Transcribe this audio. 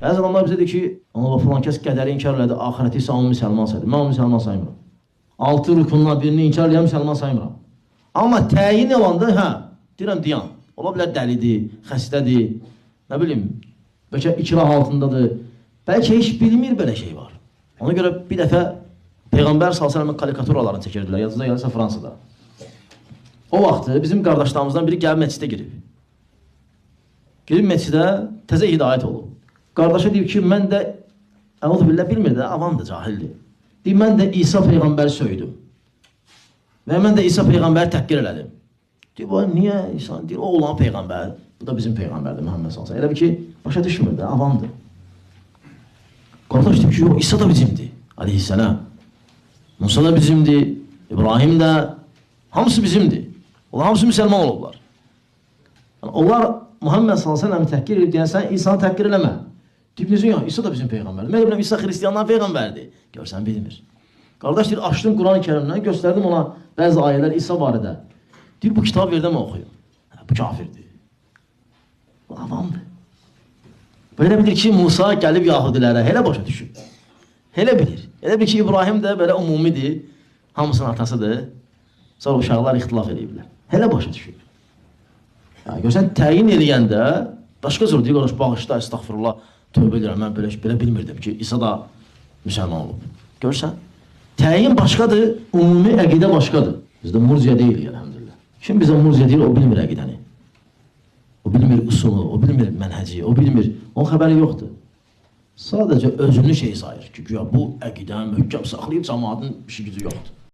Bəzi adamlar bizə deyir ki, ona filan kəs qədəri inkar elədi, axirəti isə onu müsəlman saydı. Mən onu müsəlman saymıram. 6 rükundan birini inkar eləyən müsəlman saymıram. Amma təyin olanda, hə, deyirəm, diyan. Ola bilər dəlidir, xəstədir, nə bilim, bəlkə ikrah altındadır. Bəlkə heç bilmir belə şey var. Ona görə bir dəfə Peyğəmbər s.ə.v-in karikaturalarını çəkirdilər, yazıda gəlirsə Fransada. O vaxtı bizim qardaşlarımızdan biri gəlib məscidə girib. Girib məscidə təzə hidayət olub. Qardaşa deyib ki, mən də, əvvəl billah bilmir də, avamdır, cahildir. Deyib, mən də İsa Peyğəmbəri söydüm. Və mən də İsa Peyğəmbəri təhqir elədim. Deyib, niyə İsa? Deyir, o olan Peyğəmbər, bu da bizim Peyğəmbərdir, Məhəmməd s.ə.v. Elə bir ki, başa düşmür də, avamdır. Qardaş deyib ki, İsa da bizimdir, aleyhisselam. Musa da bizimdir, İbrahim də, hamısı bizimdir. Onlar hamısı müsəlman olublar. Yəni, onlar Muhammed s.ə.v-i təhqir edib deyən, sən İsa'nı təhqir eləmə. Deyib, necə ya, İsa da bizim Peyğəmbərdir. Mən biləm, İsa xristiyanların Peyğəmbərdir. Görsən, bilmir. Qardaş deyir, açdım Quran-ı Kərimdən, göstərdim ona bəzi ayələr İsa barədə. Deyir, bu kitabı verdə mi oxuyun? Bu kafirdir. Bu avamdır. Belə bilir ki, Musa gəlib Yahudilərə, elə başa düşür. Elə bilir. Elə bilir ki, İbrahim də belə umumidir, hamısının atasıdır. Sonra uşaqlar ixtilaf ediblər. Elə başa düşür. Yəni, görsən, təyin eləyəndə, başqa zor deyir, qardaş, bağışda, estağfurullah, tövbə edirəm, mən belə bilmirdim ki, İsa da müsəlman olub. Görsən, təyin başqadır, ümumi əqidə başqadır. Bizdə murciə deyilik, əlhəmdülillah. Kim bizə murciə deyir, o bilmir əqidəni. O bilmir usulu, o bilmir mənhəci, o bilmir, onun xəbəri yoxdur. Sadəcə özünü şey sayır ki, güya bu əqidən möhkəm saxlayıb cəmaatın işi gücü yoxdur.